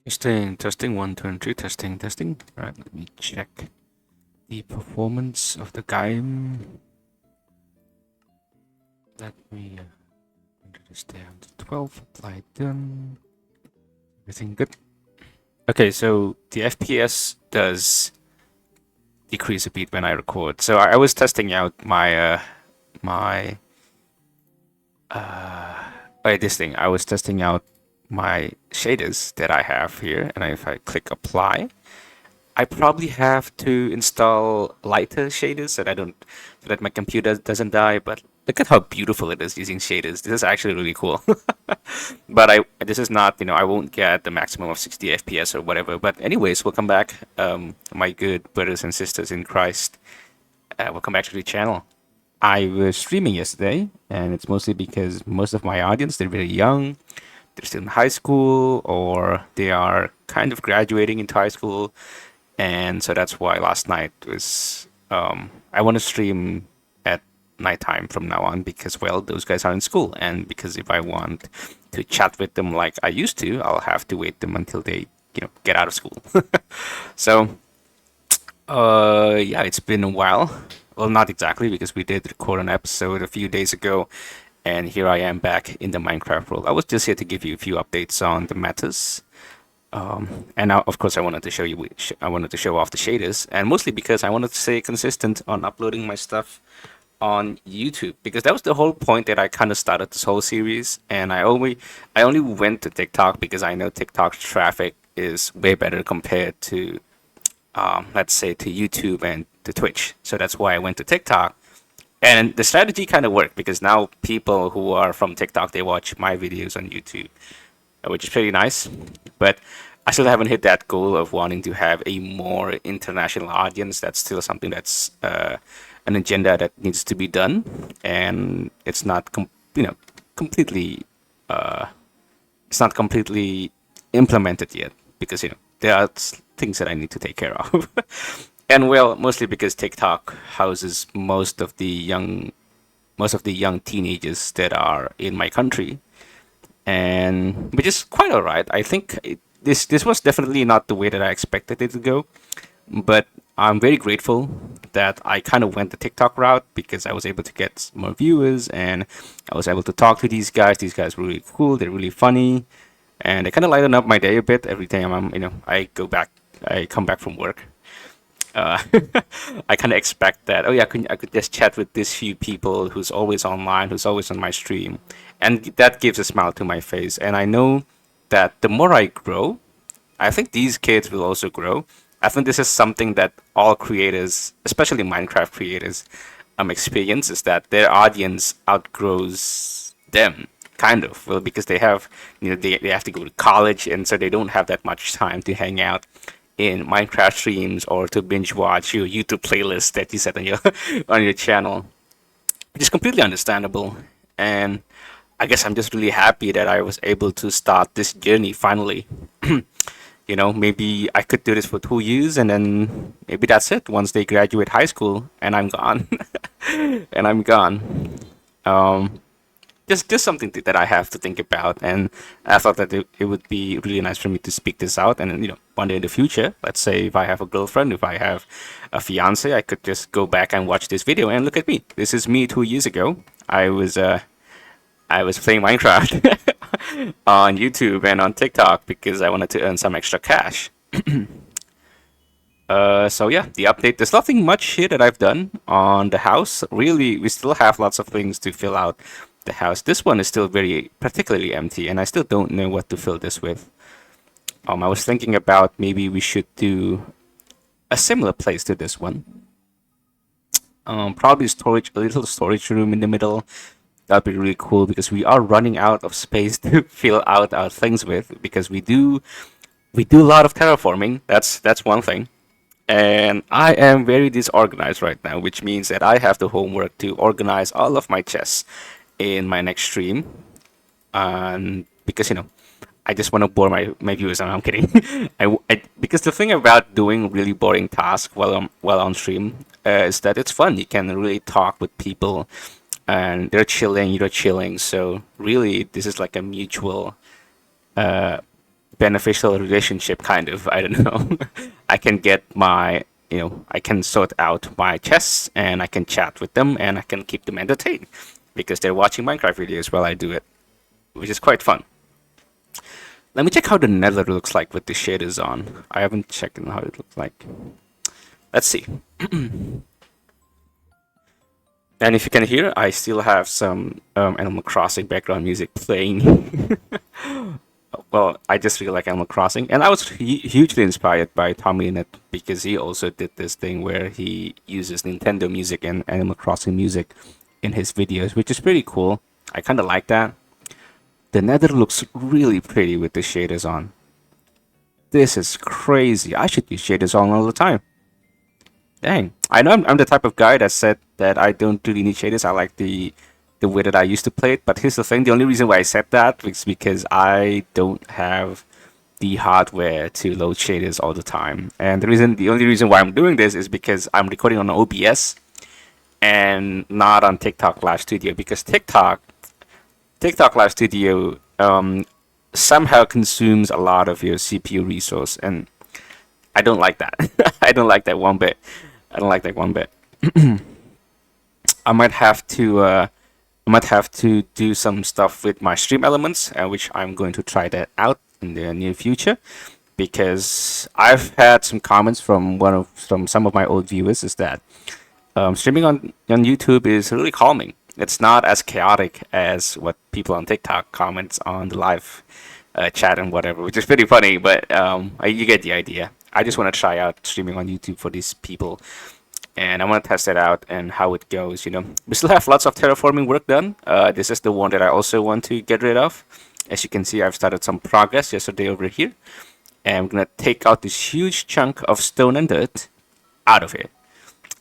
Testing, testing, 1, 2, and 3, testing, testing. Right, let me check the performance of the game. Let me enter this down to 12, apply done. Everything good. Okay, so the FPS does decrease a bit when I record. So I was testing out my this thing. I was testing out my shaders that I have here, and if I click apply, I probably have to install lighter shaders so that my computer doesn't die. But look at how beautiful it is using shaders. This is actually really cool. But this is not, I won't get the maximum of 60 FPS or whatever. But anyways, welcome back, my good brothers and sisters in Christ. Welcome back to the channel. I was streaming yesterday, and it's mostly because most of my audience, they're very young. They're still in high school, or they are kind of graduating into high school, and so that's why last night was I want to stream at nighttime from now on because, well, those guys are in school, and because if I want to chat with them like I used to, I'll have to wait them until they get out of school. So yeah, it's been a while. Well, not exactly, because we did record an episode a few days ago, and here I am back in the Minecraft world. I was just here to give you a few updates on the matters. And now, of course, I wanted to show you. I wanted to show off the shaders, and mostly because I wanted to stay consistent on uploading my stuff on YouTube, because that was the whole point that I kind of started this whole series. And I only went to TikTok because I know TikTok's traffic is way better compared to, let's say, to YouTube and to Twitch. So that's why I went to TikTok. And the strategy kind of worked because now people who are from TikTok, they watch my videos on YouTube, which is pretty nice. But I still haven't hit that goal of wanting to have a more international audience. That's still something that's an agenda that needs to be done, and it's not completely it's not completely implemented yet because there are things that I need to take care of. And well, mostly because TikTok houses most of the young teenagers that are in my country, and which is quite all right. I think this was definitely not the way that I expected it to go, but I'm very grateful that I kind of went the TikTok route because I was able to get more viewers, and I was able to talk to these guys. These guys were really cool. They're really funny, and they kind of lighten up my day a bit every time I come back from work. uh, I kind of expect that. Oh yeah, I could just chat with this few people who's always online, who's always on my stream, and that gives a smile to my face. And I know that the more I grow, I think these kids will also grow. I think this is something that all creators, especially Minecraft creators, experience, is that their audience outgrows them, kind of. Well, because they have to go to college, and so they don't have that much time to hang out in Minecraft streams or to binge watch your YouTube playlist that you set on your on your channel, which is completely understandable. And I guess I'm just really happy that I was able to start this journey finally. Maybe I could do this for 2 years, and then maybe that's it. Once they graduate high school, and I'm gone, and I'm gone. Um, just something that I have to think about, and I thought that it would be really nice for me to speak this out, and one day in the future, let's say if I have a girlfriend, if I have a fiance, I could just go back and watch this video and look at me. This is me 2 years ago. I was playing Minecraft on YouTube and on TikTok because I wanted to earn some extra cash. So yeah, the update. There's nothing much here that I've done on the house. Really, we still have lots of things to fill out the house. This one is still very particularly empty, and I still don't know what to fill this with. I was thinking about maybe we should do a similar place to this one. Probably a little storage room in the middle. That'd be really cool because we are running out of space to fill out our things with because we do a lot of terraforming. That's one thing. And I am very disorganized right now, which means that I have the homework to organize all of my chests in my next stream. And because I just want to bore my viewers, and I'm kidding. Because the thing about doing really boring tasks while on stream is that it's fun. You can really talk with people, and they're chilling, you're chilling. So really, this is like a mutual beneficial relationship, kind of. I don't know. I can get my, I can sort out my chests and I can chat with them and I can keep them entertained because they're watching Minecraft videos while I do it, which is quite fun. Let me check how the nether looks like with the shaders on. I haven't checked how it looks like. Let's see. And if you can hear, I still have some Animal Crossing background music playing. Well, I just really like Animal Crossing, and I was hugely inspired by TommyInnit because he also did this thing where he uses Nintendo music and Animal Crossing music in his videos, which is pretty cool. I kind of like that. The nether looks really pretty with the shaders on. This is crazy. I should use shaders on all the time. Dang. I know I'm the type of guy that said that I don't really need shaders. I like the way that I used to play it. But here's the thing. The only reason why I said that is because I don't have the hardware to load shaders all the time. And the only reason why I'm doing this is because I'm recording on OBS and not on TikTok Live Studio, because TikTok Live Studio somehow consumes a lot of your CPU resource, and I don't like that. I don't like that one bit. I don't like that one bit. I might have to do some stuff with my stream elements, which I'm going to try that out in the near future, because I've had some comments from some of my old viewers is that streaming on YouTube is really calming. It's not as chaotic as what people on TikTok comments on the live chat and whatever, which is pretty funny, but you get the idea. I just want to try out streaming on YouTube for these people, and I want to test it out and how it goes. We still have lots of terraforming work done. This is the one that I also want to get rid of. As you can see, I've started some progress yesterday over here, and I'm gonna take out this huge chunk of stone and dirt out of it,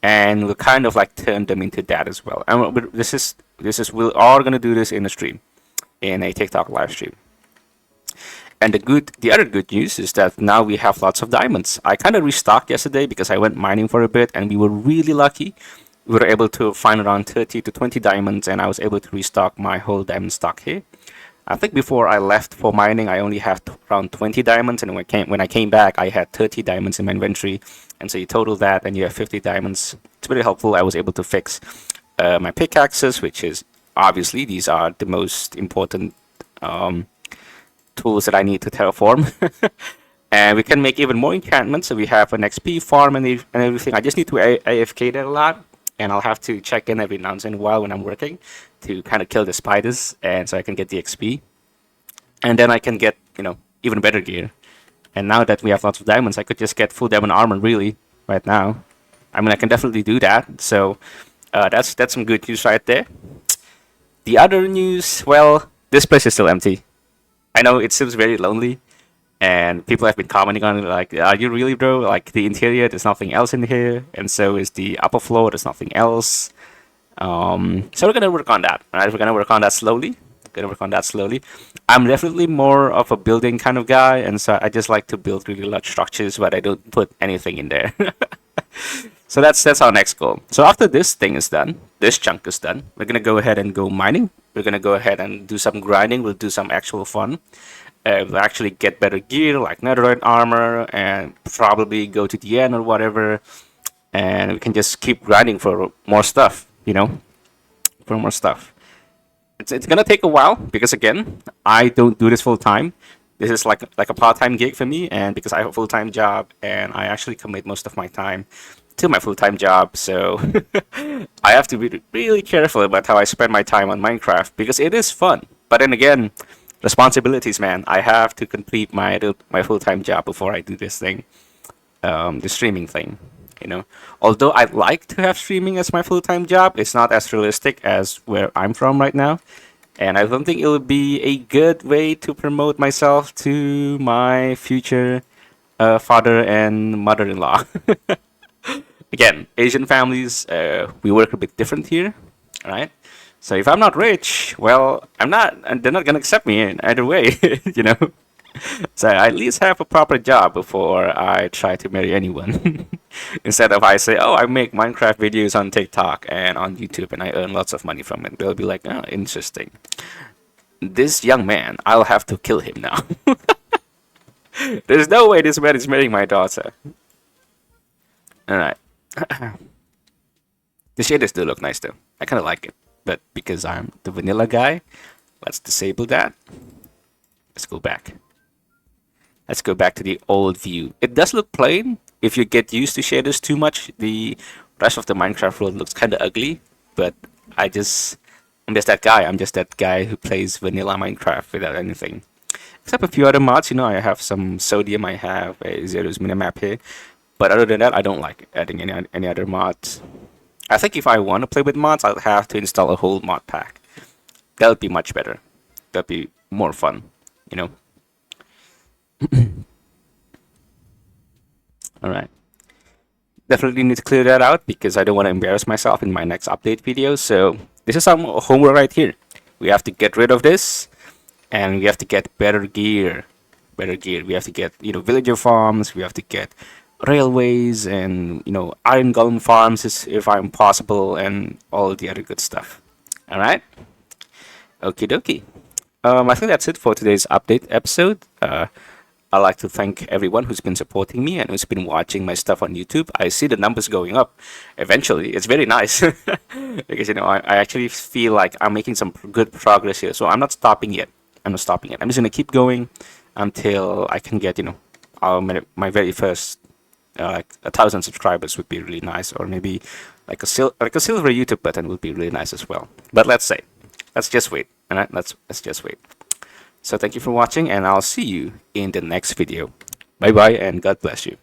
and we'll kind of like turn them into that as well. And we're all gonna do this in a stream, in a TikTok live stream. And the other good news is that now we have lots of diamonds. I kind of restocked yesterday because I went mining for a bit, and we were really lucky. We were able to find around 30 to 20 diamonds, and I was able to restock my whole diamond stock here. I think before I left for mining, I only had around 20 diamonds, and when I came back, I had 30 diamonds in my inventory. And so you total that, and you have 50 diamonds. It's very helpful. I was able to fix my pickaxes, which is obviously these are the most important tools that I need to terraform. And we can make even more enchantments. So we have an XP farm and everything. I just need to AFK that a lot, and I'll have to check in every now and then a while when I'm working to kind of kill the spiders, and so I can get the XP. And then I can get, even better gear. And now that we have lots of diamonds, I could just get full diamond armor really right now. I mean, I can definitely do that. So that's some good news right there. The other news, well, this place is still empty. I know it seems very lonely, and people have been commenting on it like, are you really, bro? Like, the interior, there's nothing else in here, and so is the upper floor, there's nothing else. So we're gonna work on that, right? We're gonna work on that slowly. I'm definitely more of a building kind of guy, and so I just like to build really large structures, but I don't put anything in there. So that's our next goal. So after this thing is done, this chunk is done, we're gonna go ahead and go mining. We're gonna go ahead and do some grinding. We'll do some actual fun. We'll actually get better gear like netherite armor, and probably go to the end or whatever. And we can just keep grinding for more stuff, for more stuff. It's gonna take a while because again, I don't do this full time. This is like a part-time gig for me, and because I have a full-time job, and I actually commit most of my time to my full-time job, so I have to be really careful about how I spend my time on Minecraft because it is fun. But then again, responsibilities, man. I have to complete my full-time job before I do this thing, the streaming thing. Although I'd like to have streaming as my full-time job, it's not as realistic as where I'm from right now. And I don't think it would be a good way to promote myself to my future father and mother-in-law. Again, Asian families, we work a bit different here, right? So if I'm not rich, well, I'm not, and they're not gonna accept me in either way, So I at least have a proper job before I try to marry anyone. Instead of I say, oh, I make Minecraft videos on TikTok and on YouTube and I earn lots of money from it. They'll be like, oh, interesting. This young man, I'll have to kill him now. There's no way this man is marrying my daughter. All right. The shaders do look nice though. I kind of like it, but because I'm the vanilla guy, let's disable that. Let's go back. Let's go back to the old view. It does look plain. If you get used to shaders too much, the rest of the Minecraft world looks kind of ugly. But I'm just that guy. I'm just that guy who plays vanilla Minecraft without anything. Except a few other mods. I have some sodium. I have a Zero's minimap here. But other than that, I don't like adding any other mods. I think if I want to play with mods, I'll have to install a whole mod pack. That would be much better. That'd be more fun, you know? Alright. Definitely need to clear that out because I don't want to embarrass myself in my next update video. So this is some homework right here. We have to get rid of this and we have to get better gear. Better gear. We have to get, villager farms. We have to get railways and, iron golem farms if I'm possible and all the other good stuff. Alright? Okie dokie. I think that's it for today's update episode. I'd like to thank everyone who's been supporting me and who's been watching my stuff on YouTube. I see the numbers going up eventually. It's very nice because, I actually feel like I'm making some good progress here. So I'm not stopping yet. I'm not stopping yet. I'm just going to keep going until I can get, my very first, like 1,000 subscribers would be really nice. Or maybe like a silver YouTube button would be really nice as well. But let's just wait. All right, let's just wait. So thank you for watching and I'll see you in the next video. Bye bye and God bless you.